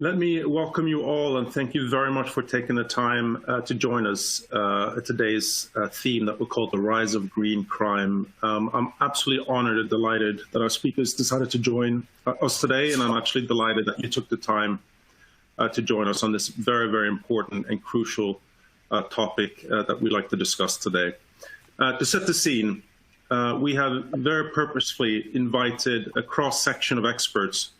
Let me welcome you all and thank you very much for taking the time to join us at today's theme that we call the rise of green crime. I'm absolutely honored and delighted that our speakers decided to join us today, and I'm actually delighted that you took the time to join us on this very, very important and crucial topic that we'd like to discuss today. To set the scene, we have very purposefully invited a cross-section of experts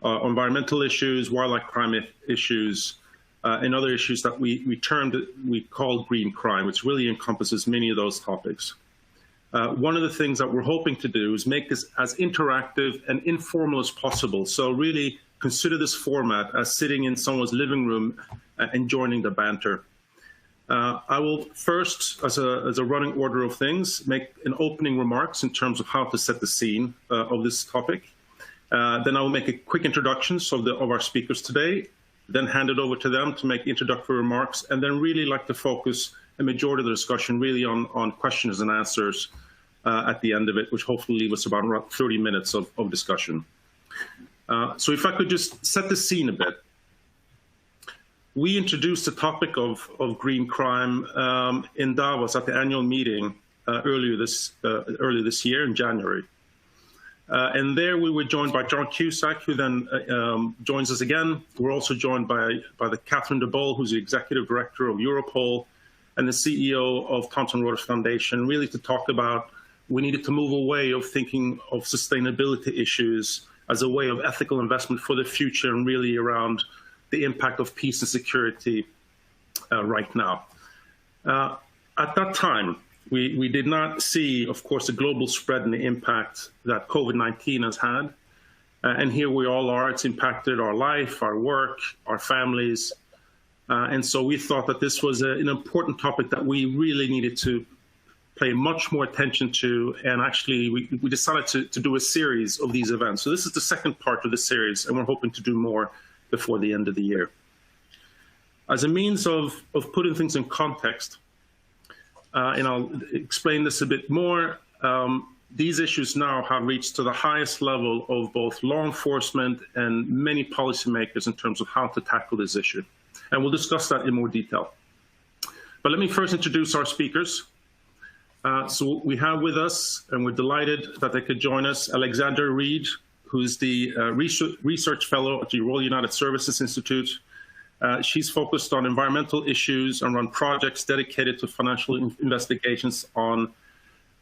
on environmental issues, wildlife crime issues, and other issues that we call green crime, which really encompasses many of those topics. One of the things that we're hoping to do is make this as interactive and informal as possible. So really consider this format as sitting in someone's living room and joining the banter. I will first, as a running order of things, make an opening remarks in terms of how to set the scene of this topic. Then I will make a quick introductions of our speakers today, then hand it over to them to make introductory remarks, and then really like to focus a majority of the discussion really on questions and answers at the end of it, which hopefully leave us about 30 minutes of discussion. So if I could just set the scene a bit. We introduced the topic of green crime in Davos at the annual meeting earlier this year in January. And there we were joined by John Cusack, who then joins us again. We're also joined by the Catherine de Boll, who's the Executive Director of Europol and the CEO of Thomson Reuters Foundation, really to talk about we needed to move away of thinking of sustainability issues as a way of ethical investment for the future and really around the impact of peace and security right now. At that time, we did not see, of course, the global spread and the impact that COVID-19 has had. And here we all are. It's impacted our life, our work, our families. And so we thought that this was an important topic that we really needed to pay much more attention to. And actually, we decided to do a series of these events. So this is the second part of the series, and we're hoping to do more before the end of the year. As a means of putting things in context, and I'll explain this a bit more. These issues now have reached to the highest level of both law enforcement and many policymakers in terms of how to tackle this issue. And we'll discuss that in more detail. But let me first introduce our speakers. So we have with us, and we're delighted that they could join us, Alexandria Reid, who's the research fellow at the Royal United Services Institute. She's focused on environmental issues and run projects dedicated to financial investigations on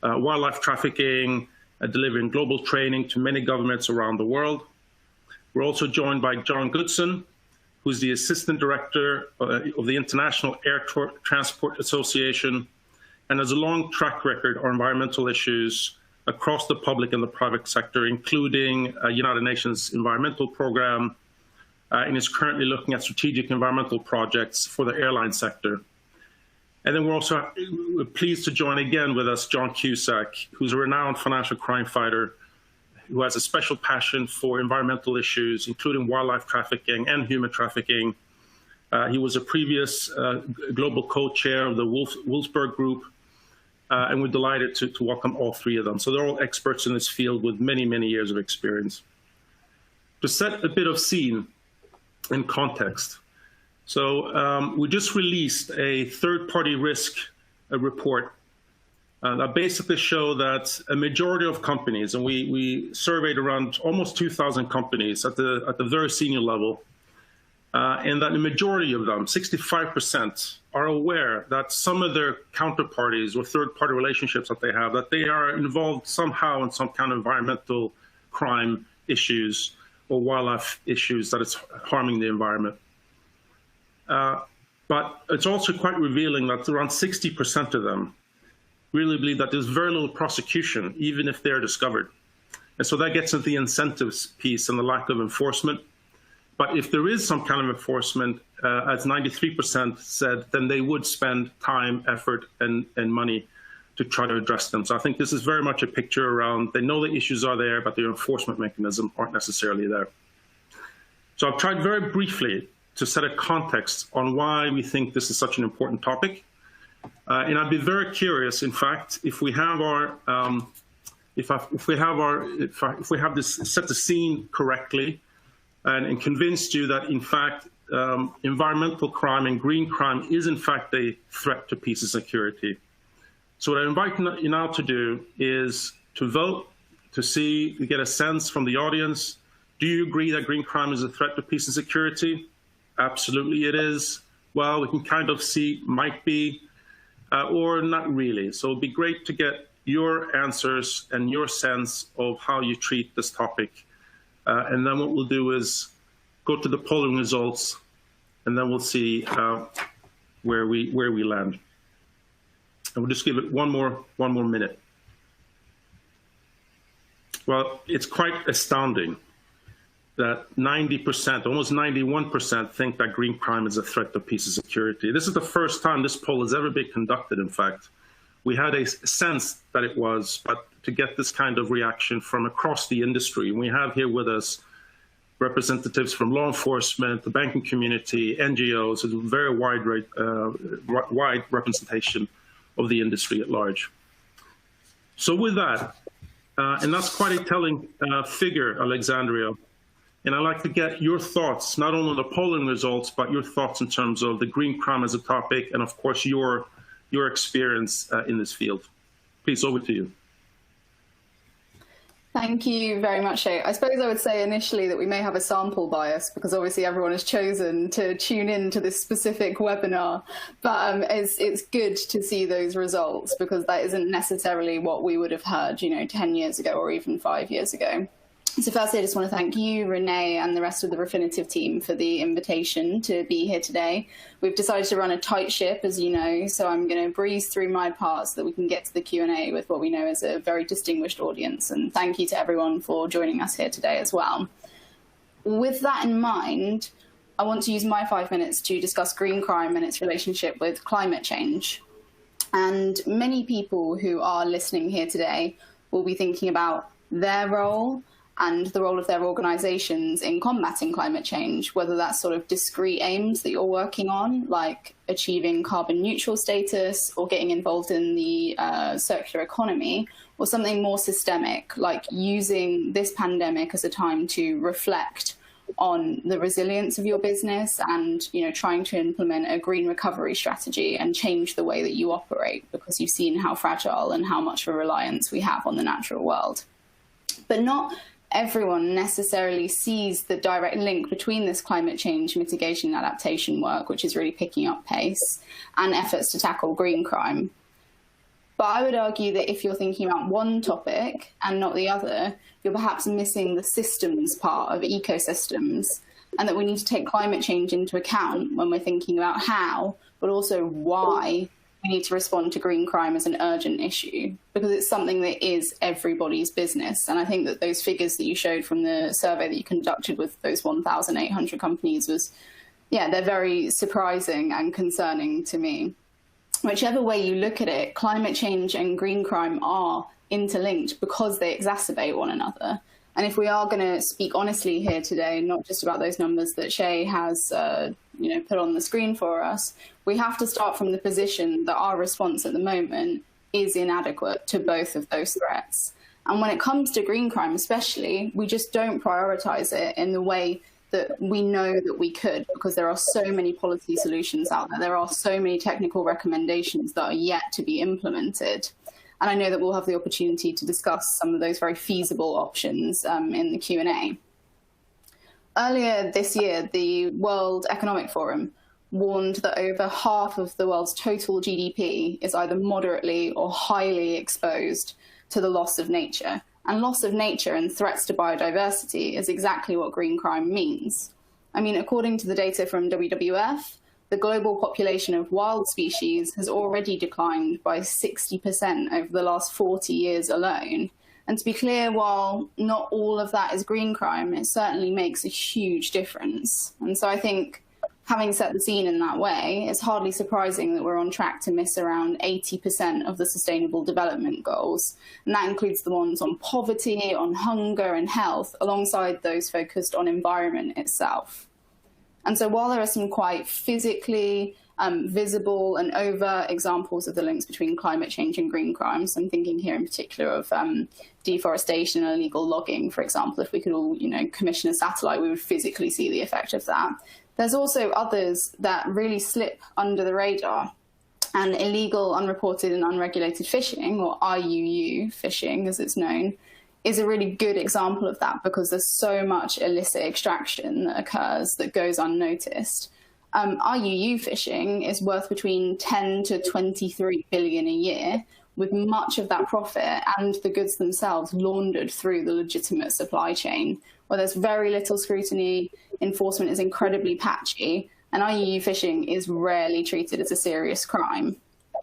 wildlife trafficking, delivering global training to many governments around the world. We're also joined by John Godson, who's the Assistant Director of the International Air Transport Association, and has a long track record on environmental issues across the public and the private sector, including United Nations Environmental Program, and is currently looking at strategic environmental projects for the airline sector. And then we're also pleased to join again with us John Cusack, who's a renowned financial crime fighter who has a special passion for environmental issues, including wildlife trafficking and human trafficking. He was a previous global co-chair of the Wolfsburg Group, and we're delighted to welcome all three of them. So they're all experts in this field with many, many years of experience. To set a bit of scene in context. So we just released a third-party risk report that basically show that a majority of companies, and we surveyed around almost 2,000 companies at the very senior level, and that the majority of them, 65%, are aware that some of their counterparties or third-party relationships that they have, that they are involved somehow in some kind of environmental crime issues or wildlife issues that is harming the environment. But it's also quite revealing that around 60% of them really believe that there's very little prosecution, even if they're discovered. And so that gets into the incentives piece and the lack of enforcement. But if there is some kind of enforcement, as 93% said, then they would spend time, effort, and money to try to address them. So I think this is very much a picture around, they know the issues are there, but the enforcement mechanism aren't necessarily there. So I've tried very briefly to set a context on why we think this is such an important topic. And I'd be very curious, in fact, if we have this set the scene correctly, and convinced you that, in fact, environmental crime and green crime is, in fact, a threat to peace and security. So what I invite you now to do is to vote, to get a sense from the audience. Do you agree that green crime is a threat to peace and security? Absolutely it is. Well, we can kind of see might be, or not really. So it'd be great to get your answers and your sense of how you treat this topic. And then what we'll do is go to the polling results, and then we'll see where we land. And we'll just give it one more minute. Well, it's quite astounding that 90%, almost 91% think that green crime is a threat to peace and security. This is the first time this poll has ever been conducted, in fact. We had a sense that it was, but to get this kind of reaction from across the industry, we have here with us representatives from law enforcement, the banking community, NGOs, a very wide representation of the industry at large. So with that, and that's quite a telling figure, Alexandria, and I'd like to get your thoughts, not only on the polling results, but your thoughts in terms of the green crime as a topic, and of course your experience in this field. Please, over to you. Thank you very much, Shay. I suppose I would say initially that we may have a sample bias because obviously everyone has chosen to tune in to this specific webinar, but it's good to see those results because that isn't necessarily what we would have heard, 10 years ago or even 5 years ago. So firstly, I just want to thank you, Renee, and the rest of the Refinitiv team for the invitation to be here today. We've decided to run a tight ship, as you know, so I'm going to breeze through my part so that we can get to the Q&A with what we know is a very distinguished audience. And thank you to everyone for joining us here today as well. With that in mind, I want to use my 5 minutes to discuss green crime and its relationship with climate change. And many people who are listening here today will be thinking about their role and the role of their organizations in combating climate change, whether that's sort of discrete aims that you're working on, like achieving carbon neutral status or getting involved in the circular economy, or something more systemic, like using this pandemic as a time to reflect on the resilience of your business and trying to implement a green recovery strategy and change the way that you operate because you've seen how fragile and how much of a reliance we have on the natural world. But not everyone necessarily sees the direct link between this climate change mitigation and adaptation work, which is really picking up pace, and efforts to tackle green crime. But I would argue that if you're thinking about one topic and not the other, you're perhaps missing the systems part of ecosystems, and that we need to take climate change into account when we're thinking about how, but also why we need to respond to green crime as an urgent issue, because it's something that is everybody's business. And I think that those figures that you showed from the survey that you conducted with those 1,800 companies was, they're very surprising and concerning to me. Whichever way you look at it, climate change and green crime are interlinked because they exacerbate one another. And if we are going to speak honestly here today, not just about those numbers that Shay has put on the screen for us, we have to start from the position that our response at the moment is inadequate to both of those threats. And when it comes to green crime especially, we just don't prioritize it in the way that we know that we could, because there are so many policy solutions out there. There are so many technical recommendations that are yet to be implemented. And I know that we'll have the opportunity to discuss some of those very feasible options in the Q&A. Earlier this year, the World Economic Forum warned that over half of the world's total GDP is either moderately or highly exposed to the loss of nature. And loss of nature and threats to biodiversity is exactly what green crime means. I mean, according to the data from WWF, the global population of wild species has already declined by 60% over the last 40 years alone. And to be clear, while not all of that is green crime, it certainly makes a huge difference. And so I think, having set the scene in that way, it's hardly surprising that we're on track to miss around 80% of the Sustainable Development Goals. And that includes the ones on poverty, on hunger and health, alongside those focused on environment itself. And so while there are some quite physically visible and overt examples of the links between climate change and green crimes. I'm thinking here in particular of deforestation and illegal logging, for example. If we could all, commission a satellite, we would physically see the effect of that. There's also others that really slip under the radar. And illegal, unreported and unregulated fishing, or IUU fishing as it's known, is a really good example of that, because there's so much illicit extraction that occurs that goes unnoticed. IUU fishing is worth between 10 to 23 billion a year, with much of that profit and the goods themselves laundered through the legitimate supply chain, where there's very little scrutiny, enforcement is incredibly patchy, and IUU fishing is rarely treated as a serious crime.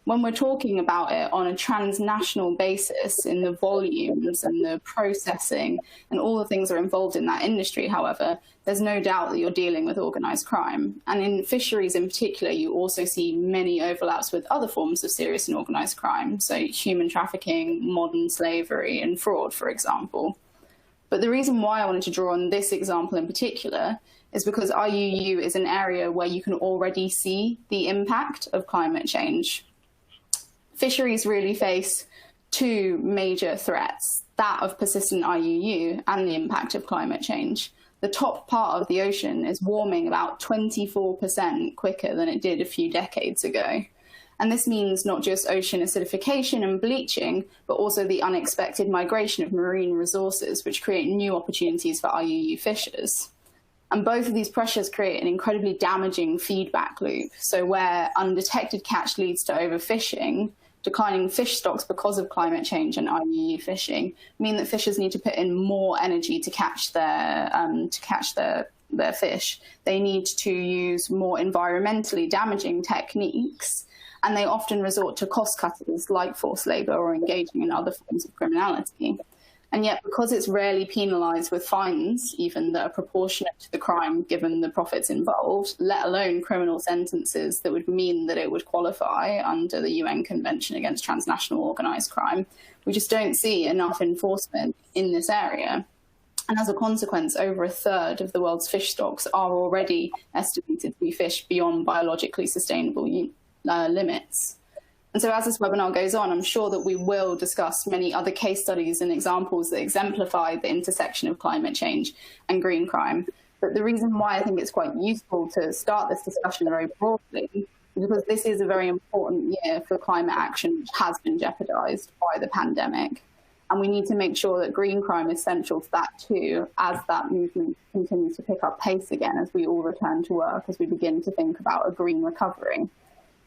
When we're talking about it on a transnational basis in the volumes and the processing and all the things that are involved in that industry, however, there's no doubt that you're dealing with organised crime. And in fisheries in particular, you also see many overlaps with other forms of serious and organised crime, so human trafficking, modern slavery and fraud, for example. But the reason why I wanted to draw on this example in particular is because IUU is an area where you can already see the impact of climate change. Fisheries really face two major threats, that of persistent IUU and the impact of climate change. The top part of the ocean is warming about 24% quicker than it did a few decades ago. And this means not just ocean acidification and bleaching, but also the unexpected migration of marine resources, which create new opportunities for IUU fishers. And both of these pressures create an incredibly damaging feedback loop. So where undetected catch leads to overfishing, declining fish stocks because of climate change and IUU fishing mean that fishers need to put in more energy to catch their fish. They need to use more environmentally damaging techniques, and they often resort to cost cutters like forced labour or engaging in other forms of criminality. And yet, because it's rarely penalised with fines, even that are proportionate to the crime given the profits involved, let alone criminal sentences that would mean that it would qualify under the UN Convention Against Transnational Organised Crime, we just don't see enough enforcement in this area. And as a consequence, over a third of the world's fish stocks are already estimated to be fished beyond biologically sustainable limits. And so as this webinar goes on, I'm sure that we will discuss many other case studies and examples that exemplify the intersection of climate change and green crime. But the reason why I think it's quite useful to start this discussion very broadly is because this is a very important year for climate action, which has been jeopardized by the pandemic. And we need to make sure that green crime is central to that too, as that movement continues to pick up pace again, as we all return to work, as we begin to think about a green recovery.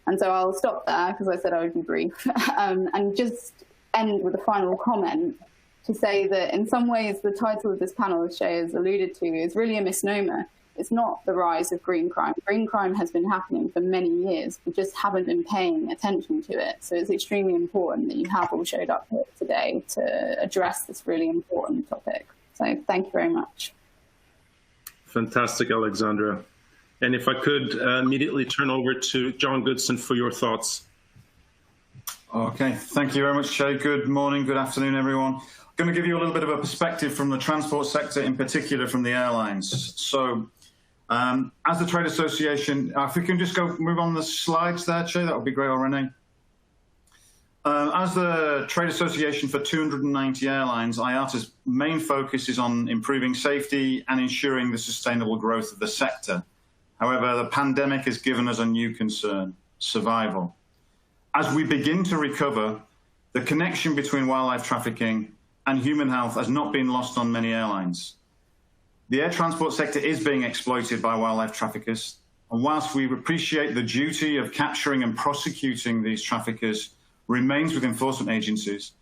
And so I'll stop there because I said I would be brief, and just end with a final comment to say that in some ways the title of this panel, as Shay has alluded to, is really a misnomer. It's not the rise of green crime. Green crime has been happening for many years. We just haven't been paying attention to it. So it's extremely important that you have all showed up here today to address this really important topic. So thank you very much. Fantastic, Alexandria. And if I could immediately turn over to John Godson for your thoughts. Okay, thank you very much, Shay. Good morning, good afternoon, everyone. I'm going to give you a little bit of a perspective from the transport sector, in particular from the airlines. So, as the trade association, if we can just move on the slides there, Shay, that would be great, or Renee. As the trade association for 290 airlines, IATA's main focus is on improving safety and ensuring the sustainable growth of the sector. However, the pandemic has given us a new concern: survival. As we begin to recover, the connection between wildlife trafficking and human health has not been lost on many airlines. The air transport sector is being exploited by wildlife traffickers, and whilst we appreciate the duty of capturing and prosecuting these traffickers remains with enforcement agencies,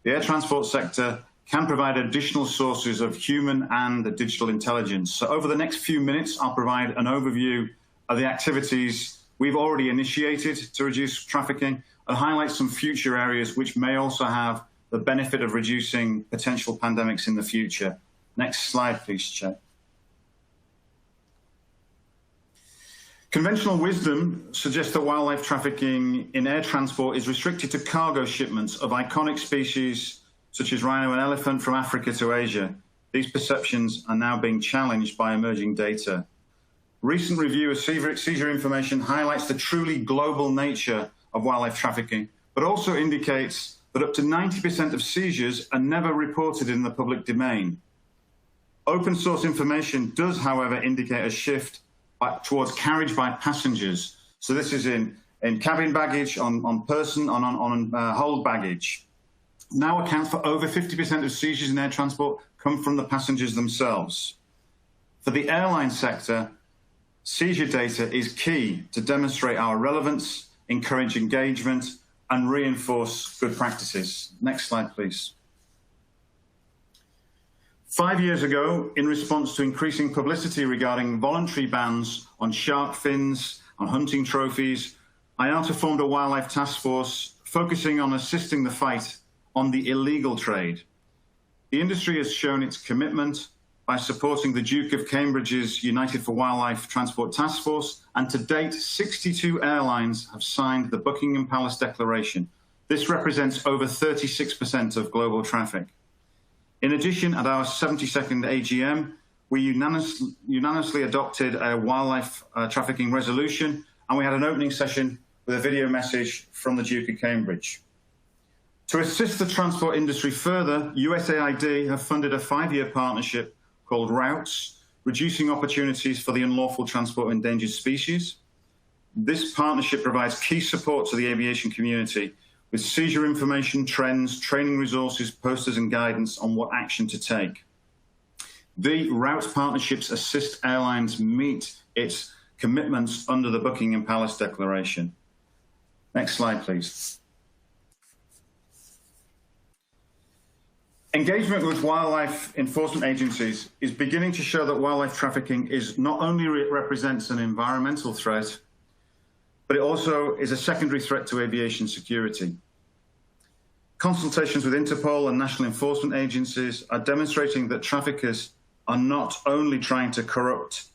the air transport sector can provide additional sources of human and digital intelligence. So over the next few minutes, I'll provide an overview of the activities we've already initiated to reduce trafficking and highlight some future areas which may also have the benefit of reducing potential pandemics in the future. Next slide, please, Chair. Conventional wisdom suggests that wildlife trafficking in air transport is restricted to cargo shipments of iconic species such as rhino and elephant from Africa to Asia. These perceptions are now being challenged by emerging data. recent review of seizure information highlights the truly global nature of wildlife trafficking, but also indicates that up to 90% of seizures are never reported in the public domain. Open source information does, however, indicate a shift towards carriage by passengers. So this is in cabin baggage, on person, on hold baggage. Now accounts for over 50% of seizures in air transport come from the passengers themselves. For the airline sector, seizure data is key to demonstrate our relevance, encourage engagement, and reinforce good practices. Next slide, please. 5 years ago, in response to increasing publicity regarding voluntary bans on shark fins, on hunting trophies, IATA formed a wildlife task force focusing on assisting the fight on the illegal trade. The industry has shown its commitment by supporting the Duke of Cambridge's United for Wildlife Transport Task Force, and to date, 62 airlines have signed the Buckingham Palace Declaration. This represents over 36% of global traffic. In addition, at our 72nd AGM, we unanimously adopted a wildlife trafficking resolution, and we had an opening session with a video message from the Duke of Cambridge. To assist the transport industry further, USAID have funded a 5-year partnership called Routes, Reducing Opportunities for the Unlawful Transport of Endangered Species. This partnership provides key support to the aviation community with seizure information, trends, training resources, posters, and guidance on what action to take. The Routes partnerships assist airlines meet its commitments under the Buckingham Palace Declaration. Next slide, please. Engagement with wildlife enforcement agencies is beginning to show that wildlife trafficking not only represents an environmental threat, but it also is a secondary threat to aviation security. Consultations with Interpol and national enforcement agencies are demonstrating that traffickers are not only trying to corrupt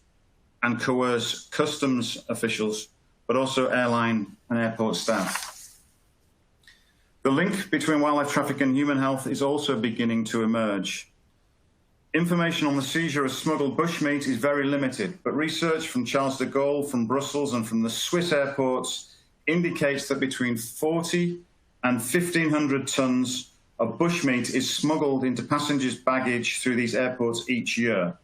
and coerce customs officials, but also airline and airport staff. The link between wildlife traffic and human health is also beginning to emerge. Information on the seizure of smuggled bushmeat is very limited, but research from Charles de Gaulle, from Brussels, and from the Swiss airports indicates that between 40 and 1,500 tons of bushmeat is smuggled into passengers' baggage through these airports each year.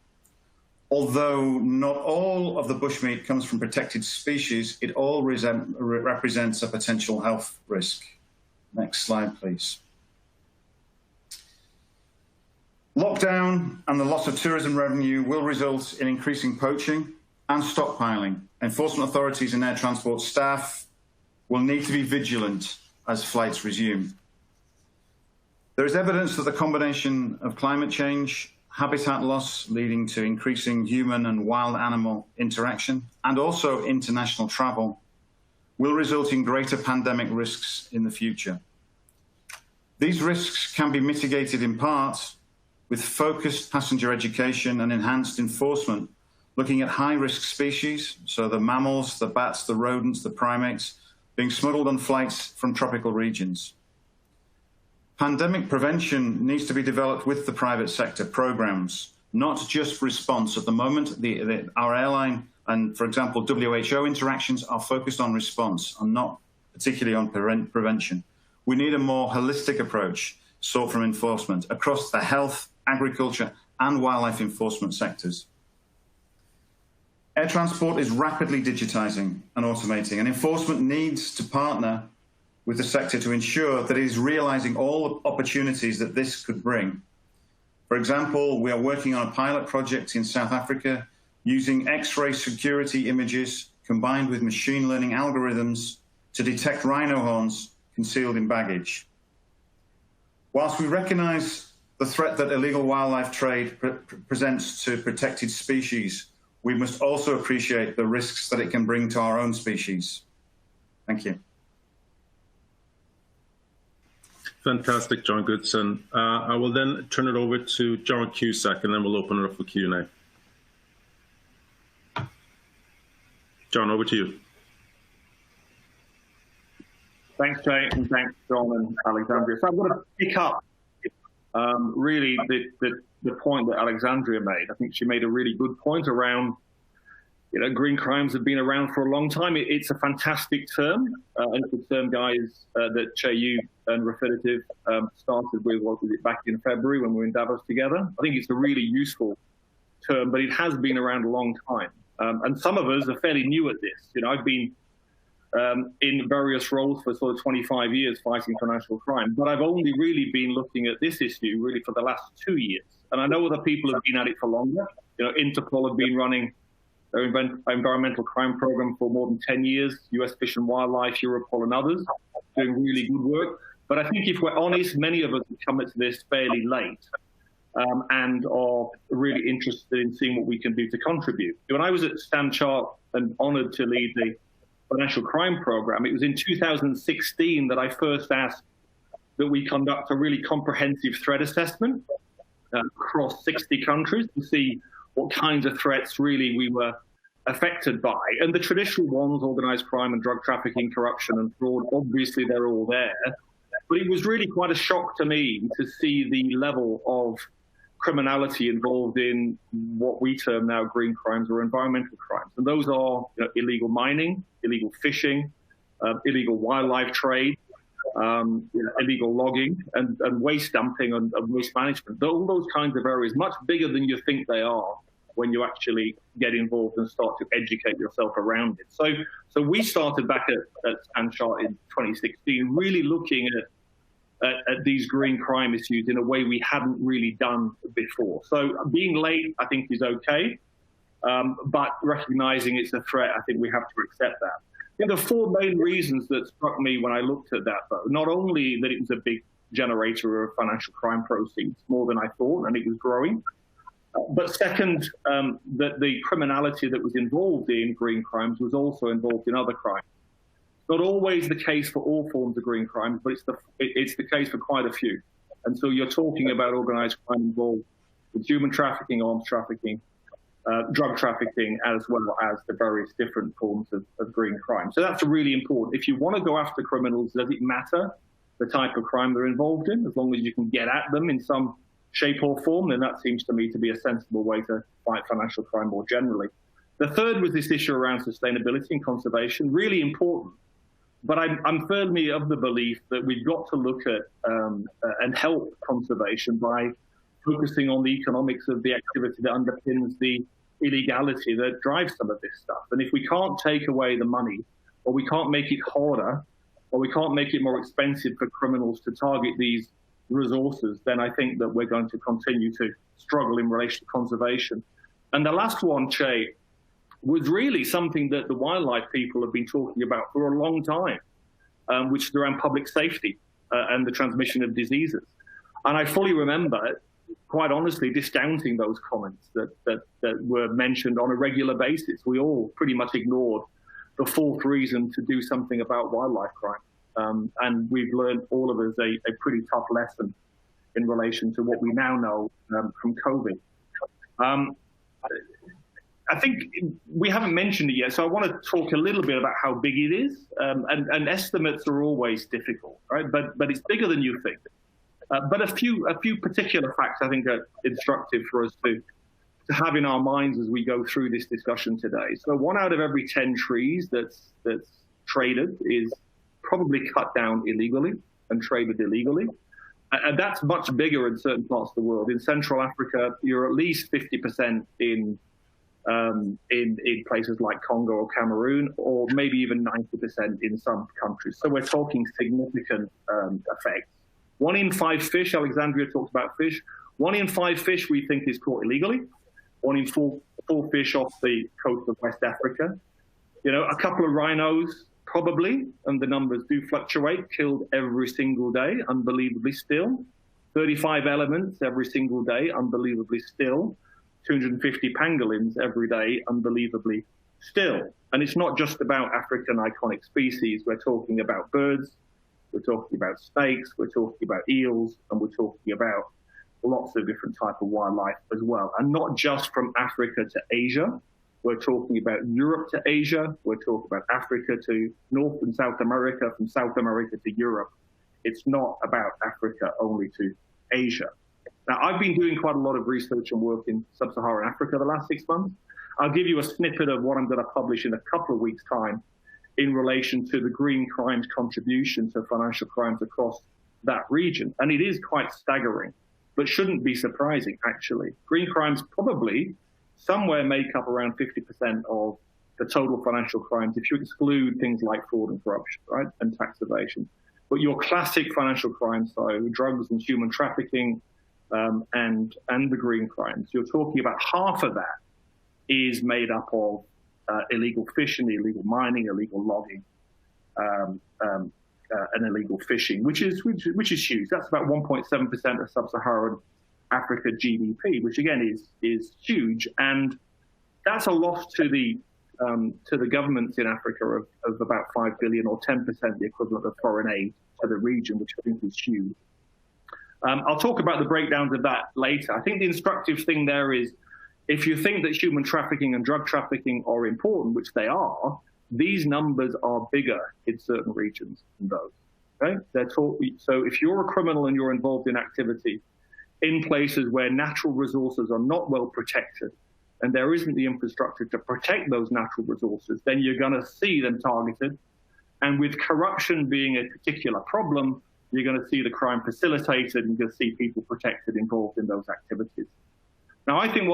Although not all of the bushmeat comes from protected species, it all represents a potential health risk. Next slide, please. Lockdown and the loss of tourism revenue will result in increasing poaching and stockpiling. Enforcement authorities and air transport staff will need to be vigilant as flights resume. There is evidence that the combination of climate change, habitat loss leading to increasing human and wild animal interaction, and also international travel, will result in greater pandemic risks in the future. These risks can be mitigated in part with focused passenger education and enhanced enforcement, looking at high-risk species, so the mammals, the bats, the rodents, the primates, being smuggled on flights from tropical regions. Pandemic prevention needs to be developed with the private sector programs, not just response. At the moment, our airline and, for example, WHO interactions are focused on response and not particularly on prevention. We need a more holistic approach sought from enforcement across the health, agriculture, and wildlife enforcement sectors. Air transport is rapidly digitizing and automating, and enforcement needs to partner with the sector to ensure that it is realizing all opportunities that this could bring. For example, we are working on a pilot project in South Africa using X-ray security images combined with machine learning algorithms to detect rhino horns concealed in baggage. Whilst we recognize the threat that illegal wildlife trade presents to protected species, we must also appreciate the risks that it can bring to our own species. Thank you. Fantastic, John Godson. I will then turn it over to John Cusack, and then we'll open it up for Q&A. John, over to you. Thanks, Jay, and thanks, John and Alexandria. So I'm going to pick up really the point that Alexandria made. I think she made a really good point around green crimes have been around for a long time. It's a fantastic term, and it's a term, guys, that you and Refinitiv started with, what was it, back in February when we were in Davos together. I think it's a really useful term, but it has been around a long time. And some of us are fairly new at this. I've been in various roles for sort of 25 years fighting financial crime, but I've only really been looking at this issue really for the last 2 years. And I know other people have been at it for longer. Interpol have been running their environmental crime program for more than 10 years, US Fish and Wildlife, Europol and others, doing really good work. But I think if we're honest, many of us have come into this fairly late and are really interested in seeing what we can do to contribute. When I was at Standard Chartered and honored to lead the financial crime program, it was in 2016 that I first asked that we conduct a really comprehensive threat assessment across 60 countries to see what kinds of threats really we were affected by. And the traditional ones, organized crime and drug trafficking, corruption and fraud, obviously they're all there. But it was really quite a shock to me to see the level of criminality involved in what we term now green crimes or environmental crimes. And those are illegal mining, illegal fishing, illegal wildlife trade, illegal logging and waste dumping and waste management. All those kinds of areas, much bigger than you think they are when you actually get involved and start to educate yourself around it. So we started back at Standard Chartered in 2016, really looking at these green crime issues in a way we hadn't really done before. So being late, I think, is okay, but recognizing it's a threat, I think we have to accept that. The four main reasons that struck me when I looked at that, though, not only that it was a big generator of financial crime proceeds, more than I thought, and it was growing, but second, that the criminality that was involved in green crimes was also involved in other crimes. Not always the case for all forms of green crimes, but it's the case for quite a few. And so you're talking about organized crime involved with human trafficking, arms trafficking, drug trafficking, as well as the various different forms of green crime. So that's really important. If you want to go after criminals, does it matter the type of crime they're involved in? As long as you can get at them in some shape or form, then that seems to me to be a sensible way to fight financial crime more generally. The third was this issue around sustainability and conservation, really important. But I'm firmly of the belief that we've got to look at and help conservation by focusing on the economics of the activity that underpins the illegality that drives some of this stuff. And if we can't take away the money, or we can't make it harder, or we can't make it more expensive for criminals to target these resources, then I think that we're going to continue to struggle in relation to conservation. And the last one, Che, was really something that the wildlife people have been talking about for a long time, which is around public safety and the transmission of diseases. And I fully remember, quite honestly, discounting those comments that were mentioned on a regular basis. We all pretty much ignored the fourth reason to do something about wildlife crime. And we've learned, all of us, a pretty tough lesson in relation to what we now know from COVID. I think we haven't mentioned it yet, so I want to talk a little bit about how big it is. And estimates are always difficult, right? But it's bigger than you think. But a few particular facts I think are instructive for us to have in our minds as we go through this discussion today. So 1 out of every 10 trees that's traded is probably cut down illegally and traded illegally. And that's much bigger in certain parts of the world. In Central Africa, you're at least 50% in places like Congo or Cameroon, or maybe even 90% in some countries. So we're talking significant effects. 1 in 5 fish, Alexandria talks about fish, 1 in 5 fish we think is caught illegally, 1 in 4 fish off the coast of West Africa. A couple of rhinos, probably, and the numbers do fluctuate, killed every single day, unbelievably still. 35 elements every single day, unbelievably still. 250 pangolins every day, unbelievably still. And it's not just about African iconic species. We're talking about birds, we're talking about snakes, we're talking about eels, and we're talking about lots of different types of wildlife as well. And not just from Africa to Asia. We're talking about Europe to Asia. We're talking about Africa to North and South America, from South America to Europe. It's not about Africa only to Asia. Now, I've been doing quite a lot of research and work in sub-Saharan Africa the last 6 months, I'll give you a snippet of what I'm going to publish in a couple of weeks' time in relation to the green crimes contribution to financial crimes across that region. And it is quite staggering, but shouldn't be surprising, actually. Green crimes probably somewhere make up around 50% of the total financial crimes, if you exclude things like fraud and corruption, right, and tax evasion. But your classic financial crimes, so drugs and human trafficking, and the green crimes, you're talking about half of that is made up of illegal fishing, illegal mining, illegal logging, and illegal fishing, which is huge. That's about 1.7% of sub-Saharan Africa GDP, which again is huge, and that's a loss to the governments in Africa of about 5 billion, or 10%, the equivalent of foreign aid to the region, which I think is huge. I'll talk about the breakdowns of that later. I think the instructive thing there is, if you think that human trafficking and drug trafficking are important, which they are, these numbers are bigger in certain regions than those. Okay? So if you're a criminal and you're involved in activity in places where natural resources are not well protected, and there isn't the infrastructure to protect those natural resources, then you're going to see them targeted. And with corruption being a particular problem, you're going to see the crime facilitated, and you're going to see people protected involved in those activities. Now, I think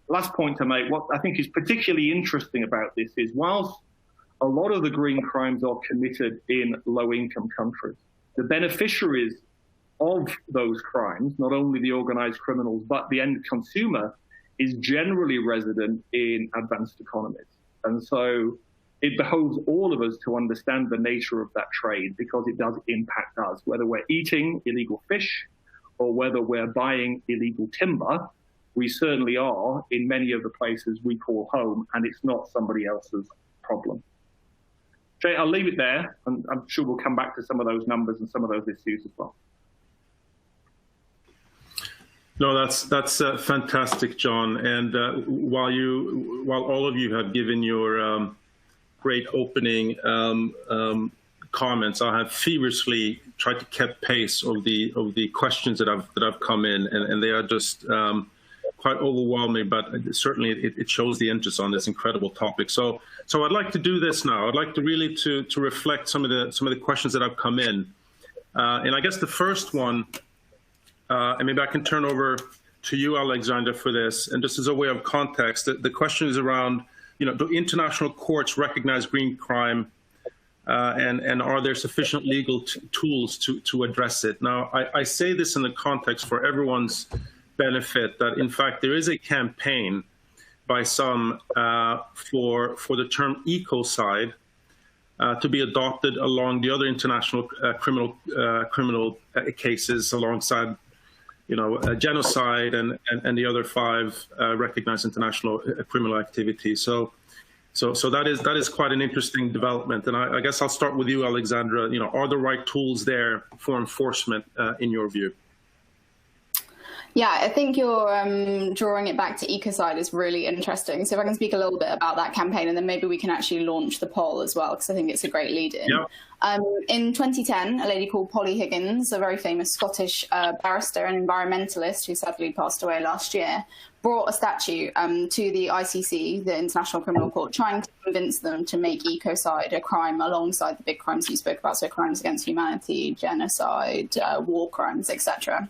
last point to make, what I think is particularly interesting about this is, whilst a lot of the green crimes are committed in low-income countries, the beneficiaries of those crimes, not only the organized criminals, but the end consumer, is generally resident in advanced economies. And so it behoves all of us to understand the nature of that trade, because it does impact us, whether we're eating illegal fish or whether we're buying illegal timber. We certainly are in many of the places we call home, and it's not somebody else's problem. Jay, I'll leave it there, and I'm sure we'll come back to some of those numbers and some of those issues as well. No, that's fantastic, John. And while all of you have given your great opening comments, I have feverishly tried to keep pace of the questions that have come in, and they are just quite overwhelming. But certainly, it shows the interest on this incredible topic. So I'd like to do this now. I'd like to really to reflect some of the questions that have come in, and I guess the first one. And maybe I can turn over to you, Alexandria, for this. And just as a way of context, the question is around, do international courts recognize green crime, and are there sufficient legal tools to address it? Now, I say this in the context for everyone's benefit that, in fact, there is a campaign by some for the term ecocide to be adopted along the other international criminal cases, alongside genocide and the other 5 recognized international criminal activities. So that is quite an interesting development. And I guess I'll start with you, Alexandra. Are the right tools there for enforcement in your view? Yeah, I think you're drawing it back to ecocide is really interesting. So if I can speak a little bit about that campaign, and then maybe we can actually launch the poll as well, because I think it's a great lead-in. Yeah. In 2010, a lady called Polly Higgins, a very famous Scottish barrister and environmentalist who sadly passed away last year, brought a statute to the ICC, the International Criminal Court, trying to convince them to make ecocide a crime alongside the big crimes you spoke about, so crimes against humanity, genocide, war crimes, etc.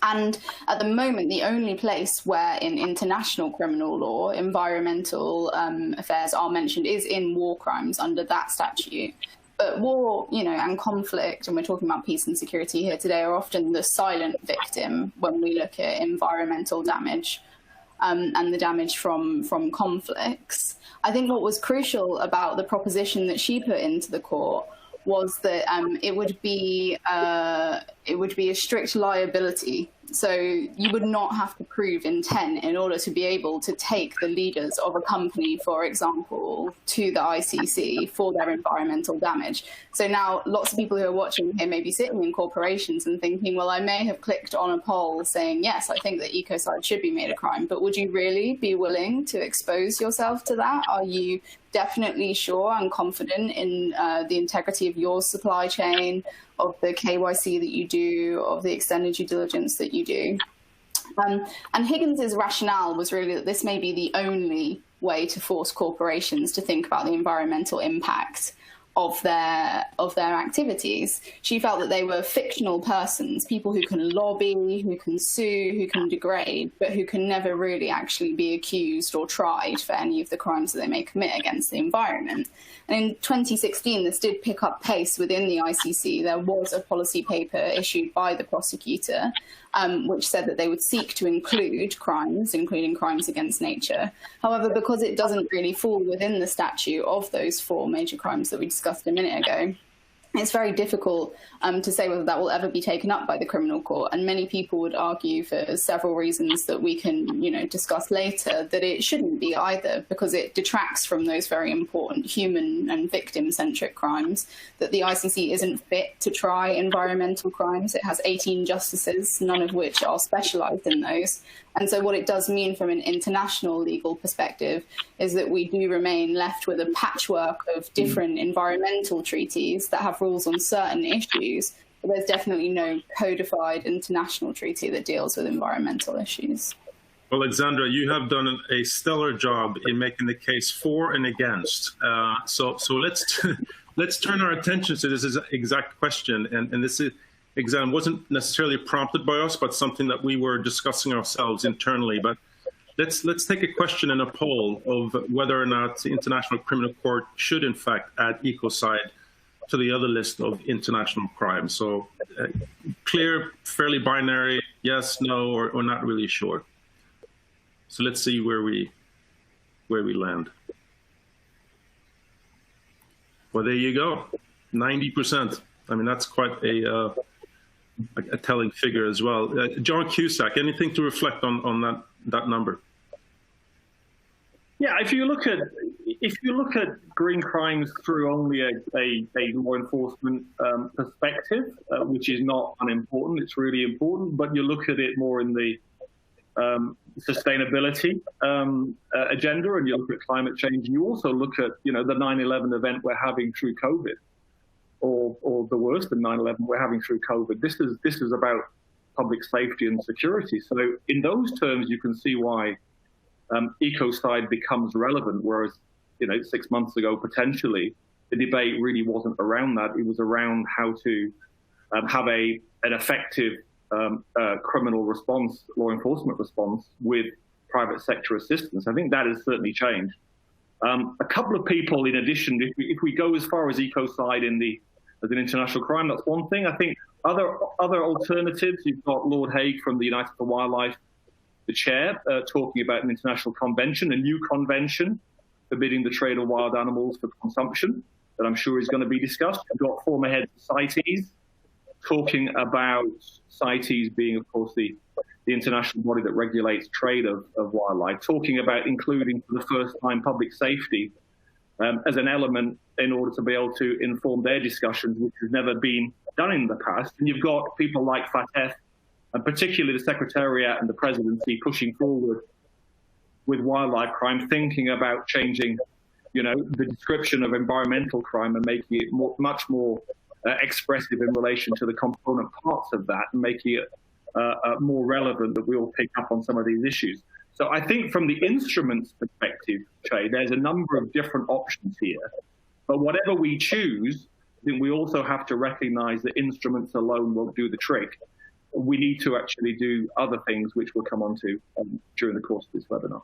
And at the moment, the only place where in international criminal law, environmental affairs are mentioned is in war crimes under that statute. But war, and conflict, and we're talking about peace and security here today, are often the silent victim when we look at environmental damage and the damage from conflicts. I think what was crucial about the proposition that she put into the court was that it would be a strict liability. So you would not have to prove intent in order to be able to take the leaders of a company, for example, to the ICC for their environmental damage. So now lots of people who are watching here may be sitting in corporations and thinking, well, I may have clicked on a poll saying, yes, I think that ecocide should be made a crime, but would you really be willing to expose yourself to that? Are you definitely sure and confident in the integrity of your supply chain, of the KYC that you do, of the extended due diligence that you do? And Higgins's rationale was really that this may be the only way to force corporations to think about the environmental impact of their activities. She felt that they were fictional persons, people who can lobby, who can sue, who can degrade, but who can never really actually be accused or tried for any of the crimes that they may commit against the environment. And in 2016, this did pick up pace within the ICC. There was a policy paper issued by the prosecutor, which said that they would seek to include crimes, including crimes against nature. However, because it doesn't really fall within the statute of those 4 major crimes that we discussed a minute ago, it's very difficult to say whether that will ever be taken up by the criminal court. And many people would argue, for several reasons that we can, discuss later, that it shouldn't be either, because it detracts from those very important human and victim-centric crimes, that the ICC isn't fit to try environmental crimes. It has 18 justices, none of which are specialised in those. And so what it does mean from an international legal perspective is that we do remain left with a patchwork of different environmental treaties that have rules on certain issues, but there's definitely no codified international treaty that deals with environmental issues. Well, Alexandria, you have done a stellar job in making the case for and against. So let's turn our attention to this exact question. And this exam wasn't necessarily prompted by us, but something that we were discussing ourselves internally. But let's take a question in a poll of whether or not the International Criminal Court should, in fact, add ecocide to the other list of international crimes. So clear, fairly binary, yes, no, or not really sure. So let's see where we land. Well, there you go, 90%. I mean, that's quite a telling figure as well. John Cusack, anything to reflect on that number? Yeah, if you look at green crimes through only a law enforcement perspective, which is not unimportant, it's really important, but you look at it more in the sustainability agenda, and you look at climate change, and you also look at the 9/11 event we're having through COVID, or the worse than 9/11 we're having through COVID. This is about public safety and security. So in those terms, you can see why ecocide becomes relevant, whereas 6 months ago potentially the debate really wasn't around that. It was around how to have an effective criminal response, law enforcement response with private sector assistance. I think that has certainly changed. A couple of people, in addition, if we go as far as ecocide as an international crime, that's one thing. I think other alternatives, you've got Lord Haig from the United for Wildlife, the chair, talking about an international convention, a new convention forbidding the trade of wild animals for consumption, that I'm sure is going to be discussed. You've got former head of CITES talking about CITES being, of course, the international body that regulates trade of wildlife, talking about including for the first time public safety as an element in order to be able to inform their discussions, which has never been done in the past. And you've got people like FATF, and particularly the Secretariat and the Presidency, pushing forward with wildlife crime, thinking about changing, the description of environmental crime and making it much more expressive in relation to the component parts of that, and making it more relevant that we all pick up on some of these issues. So I think from the instruments perspective, Che, there's a number of different options here. But whatever we choose, I think we also have to recognize that instruments alone won't do the trick. We need to actually do other things, which we'll come on to during the course of this webinar.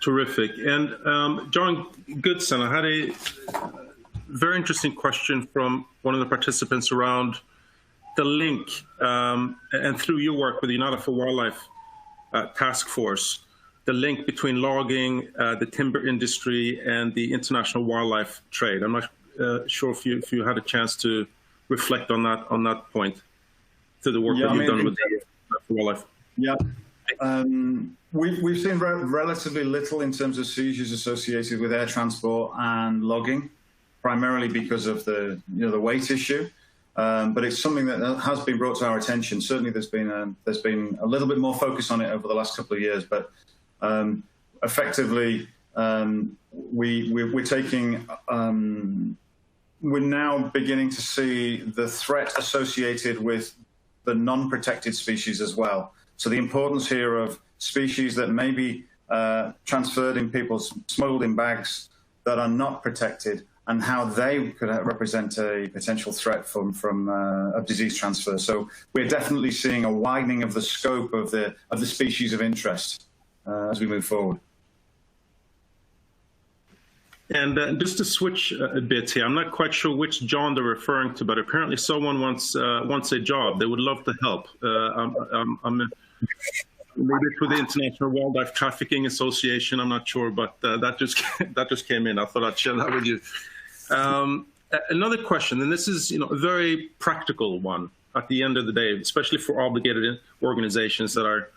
Terrific. And John Godson, I had a very interesting question from one of the participants around the link, and through your work with the United for Wildlife Task Force, the link between logging, the timber industry, and the international wildlife trade. I'm not sure if you had a chance to reflect on that point through the work that you've done with the wildlife. Yeah. We've seen relatively little in terms of seizures associated with air transport and logging, primarily because of the weight issue. But it's something that has been brought to our attention. Certainly, there's been a little bit more focus on it over the last couple of years. But effectively, we're taking. We're now beginning to see the threat associated with the non-protected species as well. So the importance here of species that may be transferred in people's, smuggled in bags that are not protected, and how they could represent a potential threat of disease transfer. So we're definitely seeing a widening of the scope of the species of interest as we move forward. And just to switch a bit here, I'm not quite sure which John they're referring to, but apparently someone wants a job. They would love to help. Maybe through the International Wildlife Trafficking Association, I'm not sure, but that just came in. I thought I'd share that with you. Another question, and this is a very practical one at the end of the day, especially for obligated organizations that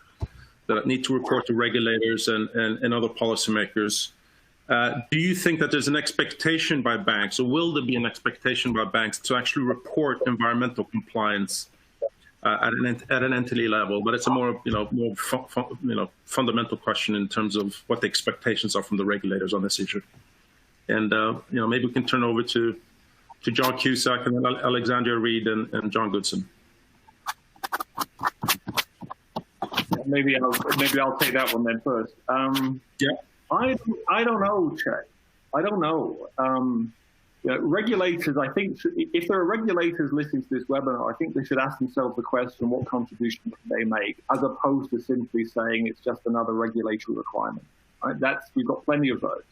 need to report to regulators and other policymakers. Do you think that there's an expectation by banks, or will there be an expectation by banks to actually report environmental compliance at an entity level? But it's a more fundamental question in terms of what the expectations are from the regulators on this issue. And maybe we can turn over to John Cusack and Alexandria, Reid, and John Godson. Maybe I'll take that one then first. Yeah. I don't know, Che. I don't know. Regulators, I think, if there are regulators listening to this webinar, I think they should ask themselves the question, what contribution can they make, as opposed to simply saying it's just another regulatory requirement. Right? We've got plenty of those.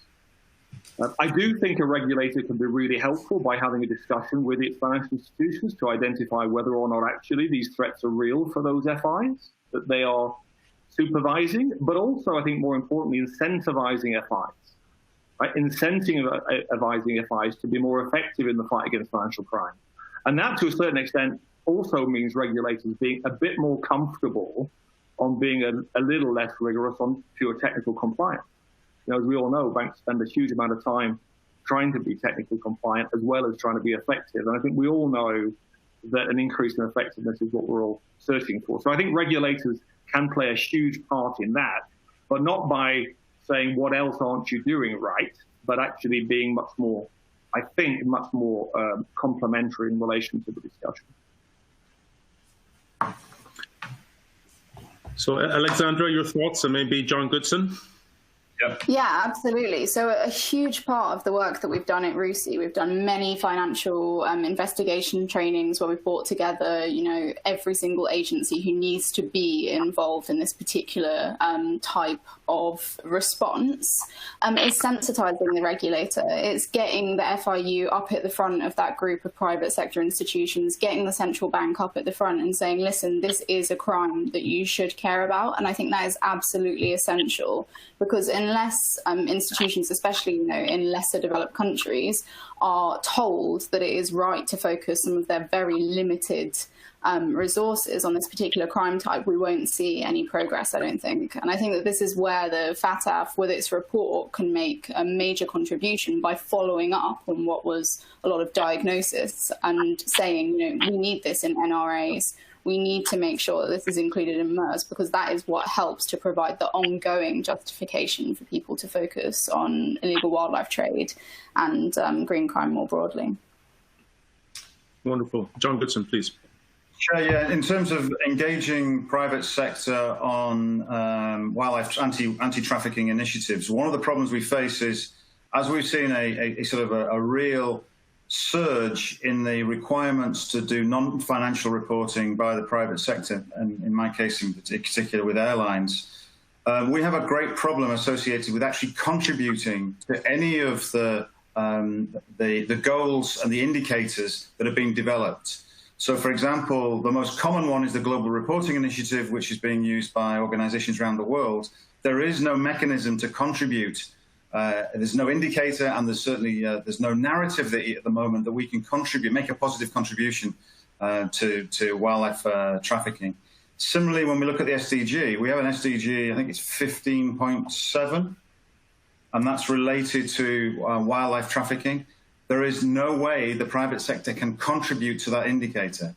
I do think a regulator can be really helpful by having a discussion with its financial institutions to identify whether or not actually these threats are real for those FIs that they are supervising, but also, I think more importantly, incentivizing FIs, right? Incentivizing FIs to be more effective in the fight against financial crime. And that, to a certain extent, also means regulators being a bit more comfortable on being a little less rigorous on pure technical compliance. As we all know, banks spend a huge amount of time trying to be technically compliant as well as trying to be effective. And I think we all know that an increase in effectiveness is what we're all searching for. So I think regulators can play a huge part in that, but not by saying, what else aren't you doing right, but actually being much more complementary in relation to the discussion. So Alexandra, your thoughts, and maybe John Godson? Yep. Yeah, absolutely. So a huge part of the work that we've done at RUSI, we've done many financial investigation trainings where we've brought together, every single agency who needs to be involved in this particular type of response. Is sensitizing the regulator. It's getting the FIU up at the front of that group of private sector institutions, getting the central bank up at the front and saying, listen, this is a crime that you should care about. And I think that is absolutely essential, because unless institutions, especially in lesser developed countries, are told that it is right to focus some of their very limited resources on this particular crime type, we won't see any progress, I don't think. And I think that this is where the FATF, with its report, can make a major contribution by following up on what was a lot of diagnosis and saying, we need this in NRAs. We need to make sure that this is included in MERS, because that is what helps to provide the ongoing justification for people to focus on illegal wildlife trade and green crime more broadly. Wonderful. John Godson, please. Sure, yeah. In terms of engaging private sector on wildlife anti-trafficking initiatives, one of the problems we face is, as we've seen a sort of a real surge in the requirements to do non-financial reporting by the private sector, and in my case in particular with airlines, we have a great problem associated with actually contributing to any of the goals and the indicators that are being developed. So, for example, the most common one is the Global Reporting Initiative, which is being used by organizations around the world. There is no mechanism to contribute. There's no indicator, and there's certainly there's no narrative at the moment that we can contribute, make a positive contribution to wildlife trafficking. Similarly, when we look at the SDG, we have an SDG, I think it's 15.7, and that's related to wildlife trafficking. There is no way the private sector can contribute to that indicator.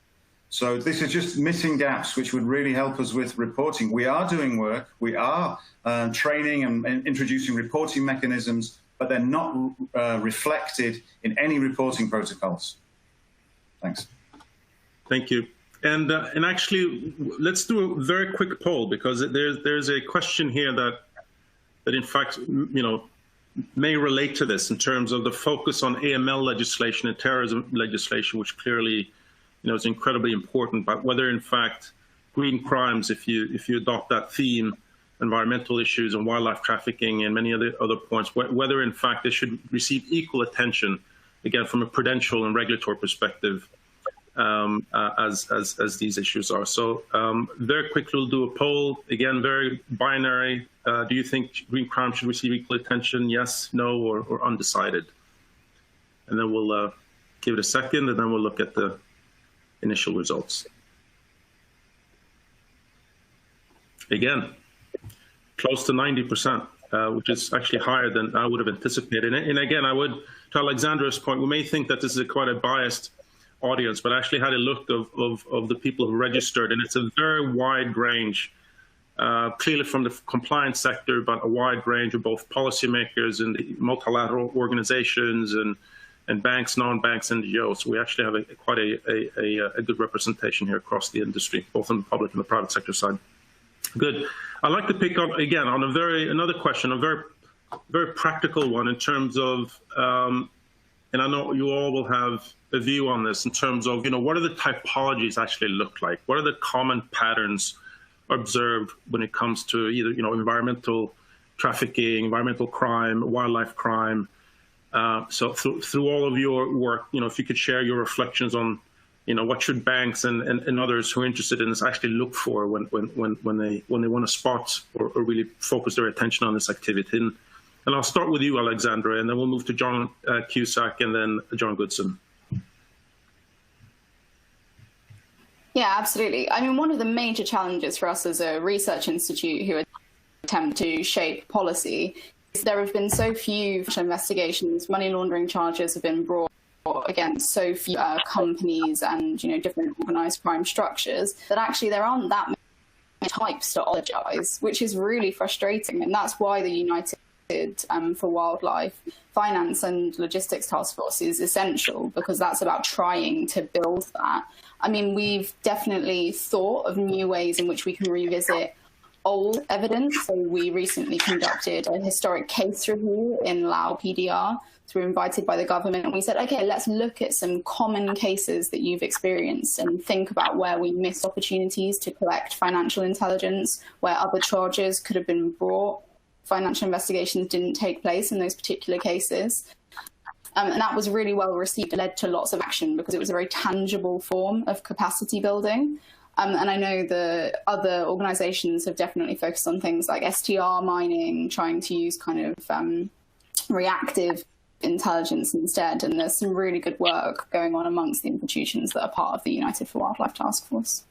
So this is just missing gaps, which would really help us with reporting. We are doing work. We are training and introducing reporting mechanisms, but they're not reflected in any reporting protocols. Thanks. Thank you. And actually, let's do a very quick poll, because there's a question here that in fact, may relate to this in terms of the focus on AML legislation and terrorism legislation, which clearly, is incredibly important. But whether in fact green crimes, if you adopt that theme, environmental issues and wildlife trafficking and many other points, whether in fact they should receive equal attention, again from a prudential and regulatory perspective, as these issues are. So very quickly we'll do a poll, again very binary. Do you think green crime should receive equal attention? Yes, no, or undecided? And then we'll give it a second, and then we'll look at the initial results. Again, close to 90%, which is actually higher than I would have anticipated. And again, I would, to Alexandra's point, we may think that this is quite a biased audience, but I actually had a look of the people who registered, and it's a very wide range, clearly from the compliance sector, but a wide range of both policymakers and the multilateral organizations and banks, non-banks, NGOs. So we actually have quite a good representation here across the industry, both on the public and the private sector side. Good. I'd like to pick up again on another question, a very practical one in terms of, and I know you all will have a view on this in terms of, what do the typologies actually look like? What are the common patterns observed when it comes to either, environmental trafficking, environmental crime, wildlife crime? So through all of your work, if you could share your reflections on, what should banks and others who are interested in this actually look for when they want to spot or really focus their attention on this activity? And I'll start with you, Alexandra, and then we'll move to John Cusack and then John Godson. Yeah, absolutely. I mean, one of the major challenges for us as a research institute who attempt to shape policy is there have been so few investigations, money laundering charges have been brought against so few companies and, different organized crime structures, that actually there aren't that many types to apologize, which is really frustrating. And that's why the United for Wildlife Finance and Logistics Task Force is essential, because that's about trying to build that. I mean, we've definitely thought of new ways in which we can revisit old evidence. So we recently conducted a historic case review in Lao PDR. So we were invited by the government and we said, okay, let's look at some common cases that you've experienced and think about where we missed opportunities to collect financial intelligence, where other charges could have been brought. Financial investigations didn't take place in those particular cases. And that was really well received. It led to lots of action because it was a very tangible form of capacity building. And I know the other organizations have definitely focused on things like STR mining, trying to use kind of reactive intelligence instead. And there's some really good work going on amongst the institutions that are part of the United for Wildlife Task Force.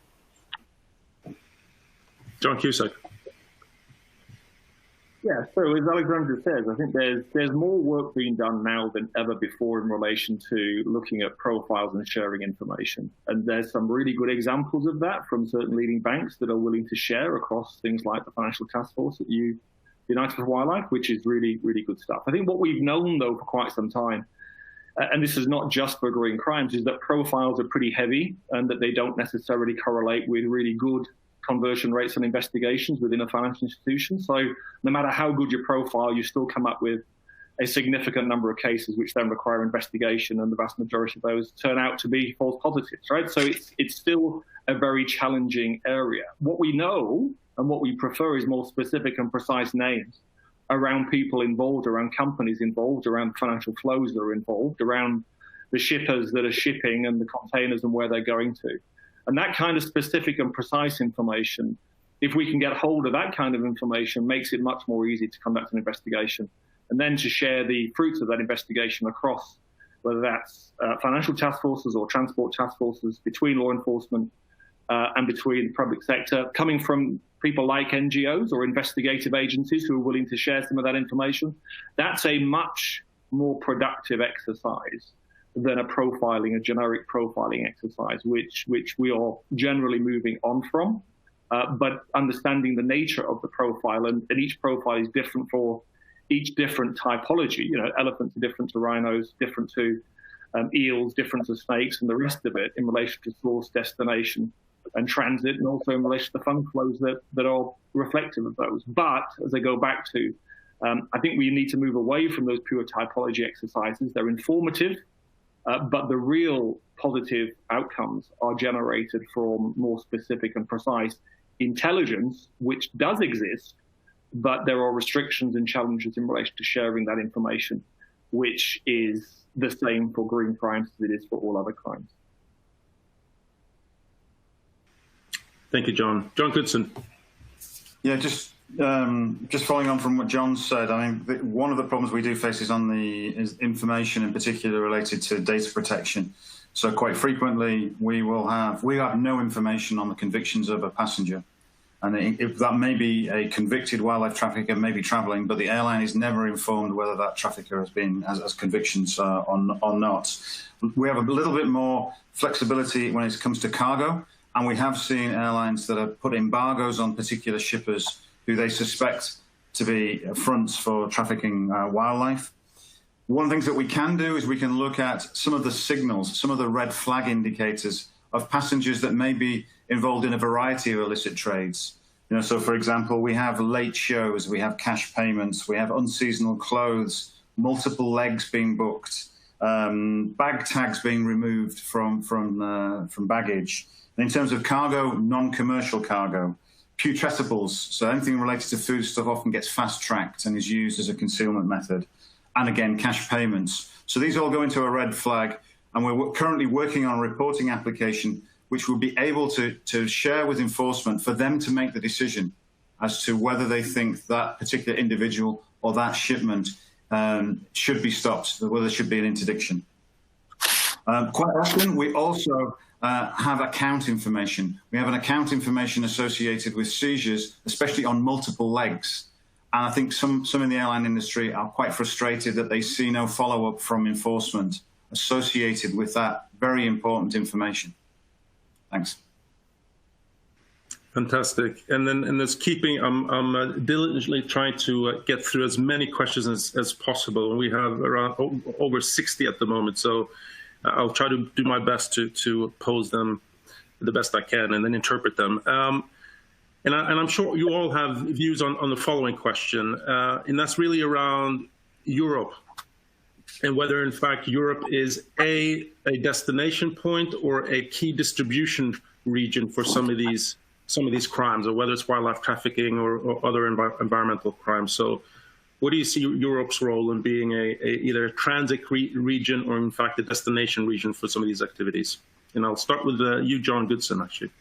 John Cusack. Yeah, so as Alexandra says, I think there's more work being done now than ever before in relation to looking at profiles and sharing information. And there's some really good examples of that from certain leading banks that are willing to share across things like the Financial Task Force at United for Wildlife, which is really, really good stuff. I think what we've known, though, for quite some time, and this is not just for green crimes, is that profiles are pretty heavy and that they don't necessarily correlate with really good conversion rates on investigations within a financial institution. So no matter how good your profile, you still come up with a significant number of cases which then require investigation, and the vast majority of those turn out to be false positives, right? So it's still a very challenging area. What we know and what we prefer is more specific and precise names around people involved, around companies involved, around financial flows that are involved, around the shippers that are shipping and the containers and where they're going to. And that kind of specific and precise information, if we can get hold of that kind of information, makes it much more easy to conduct an investigation and then to share the fruits of that investigation across, whether that's financial task forces or transport task forces, between law enforcement and between the public sector, coming from people like NGOs or investigative agencies who are willing to share some of that information. That's a much more productive exercise than a generic profiling exercise, which we are generally moving on from. But understanding the nature of the profile, and each profile is different for each different typology. Elephants are different to rhinos, different to eels, different to snakes, and the rest of it in relation to source, destination, and transit, and also in relation to fund flows that are reflective of those. But as I go back to, I think we need to move away from those pure typology exercises. They're informative, but the real positive outcomes are generated from more specific and precise intelligence, which does exist, but there are restrictions and challenges in relation to sharing that information, which is the same for green crimes as it is for all other crimes. Thank you, John. John Godson. Yeah, just following on from what John said, I mean, one of the problems we do face is on is information in particular related to data protection. So quite frequently we have no information on the convictions of a passenger. And that may be a convicted wildlife trafficker, maybe traveling, but the airline is never informed whether that trafficker has convictions or not. We have a little bit more flexibility when it comes to cargo, and we have seen airlines that have put embargoes on particular shippers who they suspect to be fronts for trafficking wildlife. One of the things that we can do is we can look at some of the signals, some of the red flag indicators of passengers that may be involved in a variety of illicit trades. So for example, we have late shows, we have cash payments, we have unseasonal clothes, multiple legs being booked, bag tags being removed from baggage. And in terms of cargo, non-commercial cargo, putrescibles, so anything related to food stuff often gets fast-tracked and is used as a concealment method. And again, cash payments. So these all go into a red flag, and we're currently working on a reporting application which will be able to share with enforcement for them to make the decision as to whether they think that particular individual or that shipment should be stopped, whether there should be an interdiction. Quite often, we also have account information. We have an account information associated with seizures, especially on multiple legs. And I think some in the airline industry are quite frustrated that they see no follow-up from enforcement associated with that very important information. Thanks. Fantastic. And then in this keeping, I'm diligently trying to get through as many questions as possible. We have around over 60 at the moment, so I'll try to do my best to pose them the best I can and then interpret them. And I'm sure you all have views on the following question, and that's really around Europe and whether, in fact, Europe is a destination point or a key distribution region for some of these crimes, or whether it's wildlife trafficking or other environmental crimes. So what do you see Europe's role in being either a transit region or, in fact, a destination region for some of these activities? And I'll start with you, John Godson, actually.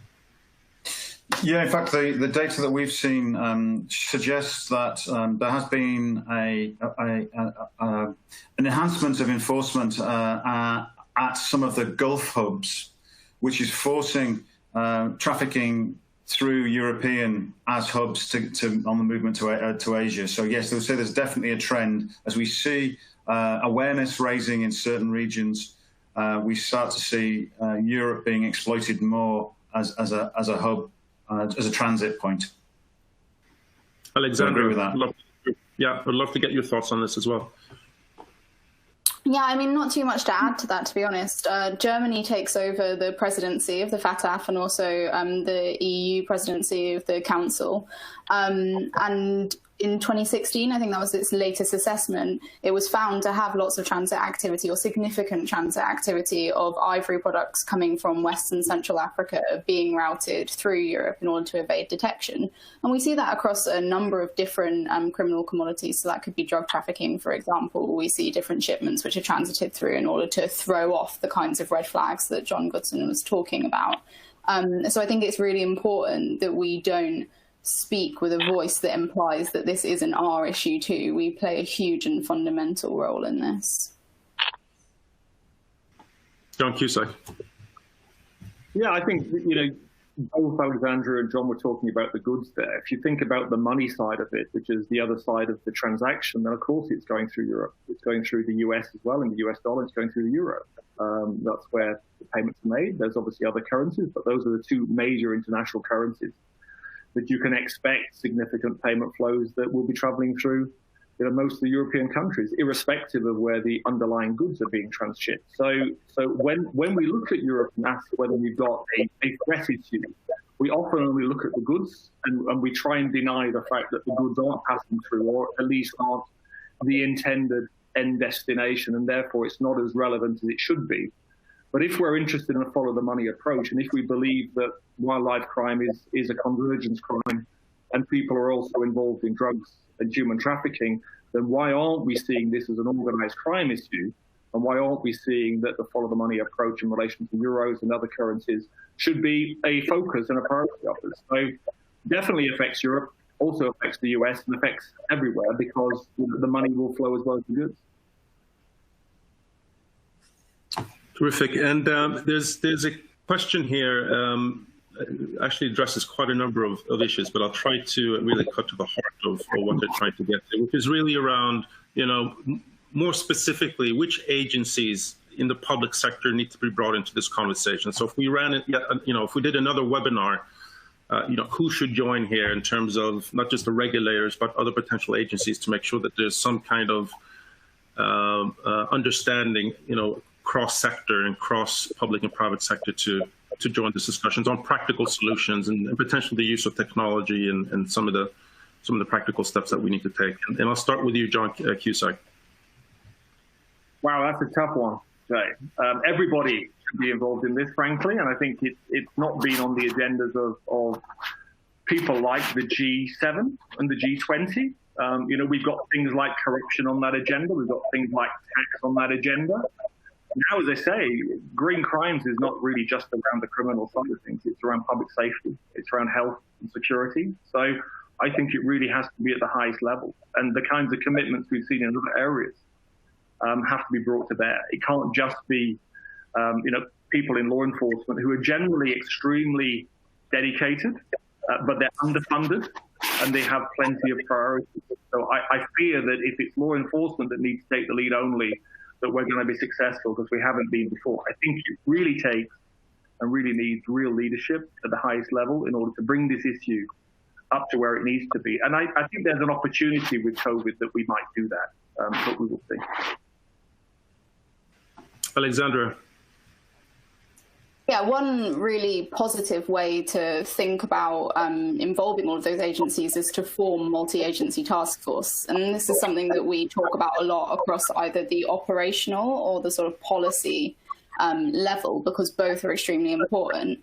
Yeah, in fact, the data that we've seen suggests that there has been an enhancement of enforcement at some of the Gulf hubs, which is forcing trafficking through European as hubs on the movement to Asia. So yes, they would say there's definitely a trend as we see awareness raising in certain regions. We start to see Europe being exploited more as a hub. As a transit point. Alexandria, with that. I'd love to get your thoughts on this as well. Yeah, I mean, not too much to add to that, to be honest. Germany takes over the presidency of the FATF and also the EU presidency of the Council. And in 2016, I think that was its latest assessment, it was found to have lots of transit activity or significant transit activity of ivory products coming from West and Central Africa being routed through Europe in order to evade detection. And we see that across a number of different criminal commodities. So that could be drug trafficking, for example. We see different shipments which are transited through in order to throw off the kinds of red flags that John Godson was talking about. So I think it's really important that we don't speak with a voice that implies that this isn't our issue too. We play a huge and fundamental role in this. John Cusack. Yeah, I think, both Alexandria and John were talking about the goods there. If you think about the money side of it, which is the other side of the transaction, then of course it's going through Europe. It's going through the US as well, and the US dollar is going through the euro. That's where the payments are made. There's obviously other currencies, but those are the two major international currencies that you can expect significant payment flows that will be traveling through most of the European countries, irrespective of where the underlying goods are being transshipped. So when we look at Europe and ask whether we've got a threat issue, we often only look at the goods and we try and deny the fact that the goods aren't passing through, or at least aren't the intended end destination, and therefore it's not as relevant as it should be. But if we're interested in a follow the money approach, and if we believe that wildlife crime is a convergence crime and people are also involved in drugs and human trafficking, then why aren't we seeing this as an organized crime issue? And why aren't we seeing that the follow the money approach in relation to euros and other currencies should be a focus and a priority of us? So definitely affects Europe, also affects the US, and affects everywhere, because the money will flow as well as the goods. Terrific. And there's a question here, actually addresses quite a number of issues, but I'll try to really cut to the heart of what they're trying to get to, which is really around, more specifically, which agencies in the public sector need to be brought into this conversation. So if we ran it, if we did another webinar, who should join here in terms of not just the regulators, but other potential agencies, to make sure that there's some kind of understanding, cross-sector and cross-public and private sector to join these discussions on practical solutions and potentially the use of technology and some of the practical steps that we need to take. And I'll start with you, John Cusack. Wow, that's a tough one, Jay. Everybody should be involved in this, frankly, and I think it's not been on the agendas of people like the G7 and the G20. We've got things like corruption on that agenda. We've got things like tax on that agenda. Now, as I say, green crimes is not really just around the criminal side of things. It's around public safety. It's around health and security. So I think it really has to be at the highest level. And the kinds of commitments we've seen in other areas have to be brought to bear. It can't just be, people in law enforcement who are generally extremely dedicated, but they're underfunded and they have plenty of priorities. So I fear that if it's law enforcement that needs to take the lead only, that we're going to be successful, because we haven't been before. I think it really takes and really needs real leadership at the highest level in order to bring this issue up to where it needs to be. And I think there's an opportunity with COVID that we might do that, but we will see. Alexandria. Yeah, one really positive way to think about involving all of those agencies is to form multi-agency task force. And this is something that we talk about a lot across either the operational or the sort of policy level, because both are extremely important.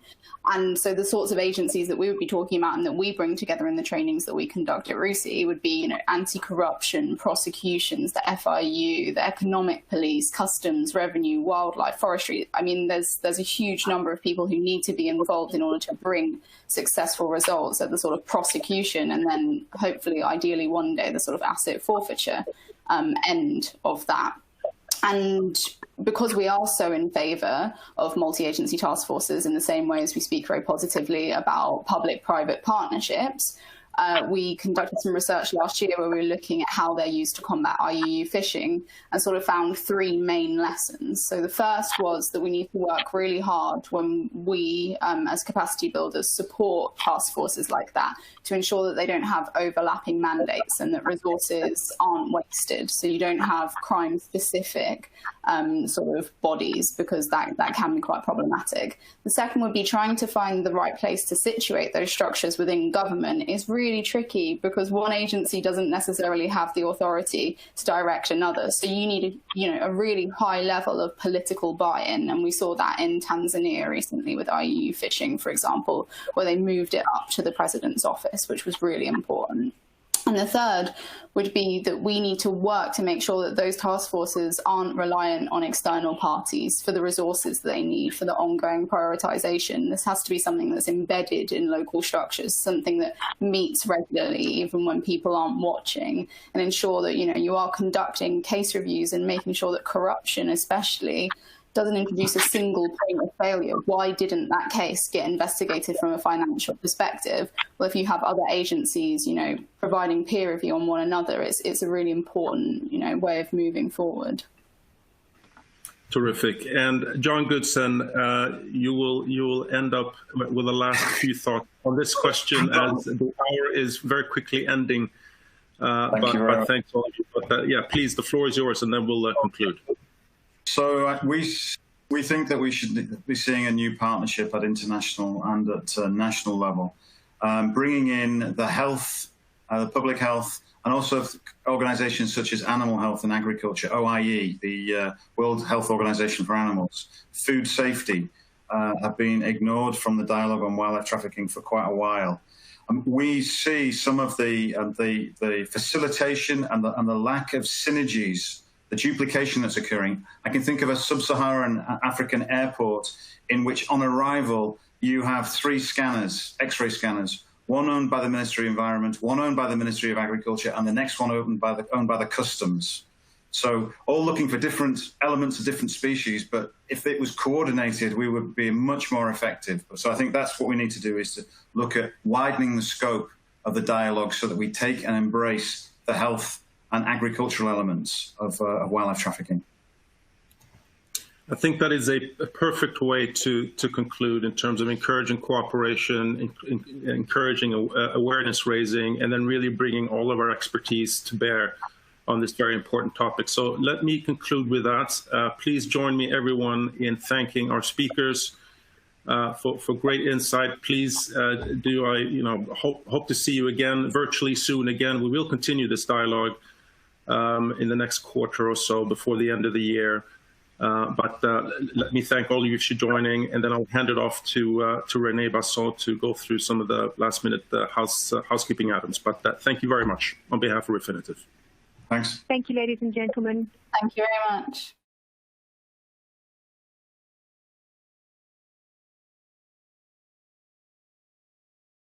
And so the sorts of agencies that we would be talking about and that we bring together in the trainings that we conduct at RUSI would be, anti-corruption, prosecutions, the FIU, the economic police, customs, revenue, wildlife, forestry. I mean, there's a huge number of people who need to be involved in order to bring successful results at the sort of prosecution, and then hopefully, ideally one day, the sort of asset forfeiture end of that. And because we are so in favour of multi-agency task forces in the same way as we speak very positively about public-private partnerships, we conducted some research last year where we were looking at how they're used to combat IUU phishing, and sort of found three main lessons. So the first was that we need to work really hard when we, as capacity builders, support task forces like that to ensure that they don't have overlapping mandates and that resources aren't wasted. So you don't have crime-specific sort of bodies, because that can be quite problematic. The second would be trying to find the right place to situate those structures within government is really tricky, because one agency doesn't necessarily have the authority to direct another. So you need a really high level of political buy-in, and we saw that in Tanzania recently with IUU phishing, for example, where they moved it up to the president's office, which was really important. And the third would be that we need to work to make sure that those task forces aren't reliant on external parties for the resources they need for the ongoing prioritization. This has to be something that's embedded in local structures, something that meets regularly, even when people aren't watching, and ensure that, you are conducting case reviews and making sure that corruption, especially, doesn't introduce a single point of failure. Why didn't that case get investigated from a financial perspective? Well, if you have other agencies, providing peer review on one another, it's a really important, way of moving forward. Terrific. And John Godson, you will end up with the last few thoughts on this question, as the hour is very quickly ending. But thanks all of you. But yeah, please, the floor is yours, and then we'll conclude. So we think that we should be seeing a new partnership at international and at national level, bringing in the health, the public health, and also organizations such as Animal Health and Agriculture, OIE, the World Health Organization for Animals, food safety, have been ignored from the dialogue on wildlife trafficking for quite a while. We see some of the facilitation and the lack of synergies, the duplication that's occurring. I can think of a sub-Saharan African airport in which on arrival you have 3 scanners, X-ray scanners, one owned by the Ministry of Environment, one owned by the Ministry of Agriculture, and the next one owned by the customs. So all looking for different elements of different species, but if it was coordinated, we would be much more effective. So I think that's what we need to do, is to look at widening the scope of the dialogue so that we take and embrace the health and agricultural elements of wildlife trafficking. I think that is a perfect way to conclude in terms of encouraging cooperation, encouraging awareness raising, and then really bringing all of our expertise to bear on this very important topic. So let me conclude with that. Please join me, everyone, in thanking our speakers for great insight. Please hope to see you again virtually soon. Again, we will continue this dialogue in the next quarter or so before the end of the year. But let me thank all of you for joining, and then I'll hand it off to René Basson to go through some of the last-minute housekeeping items. But thank you very much on behalf of Refinitiv. Thanks. Thank you, ladies and gentlemen. Thank you very much.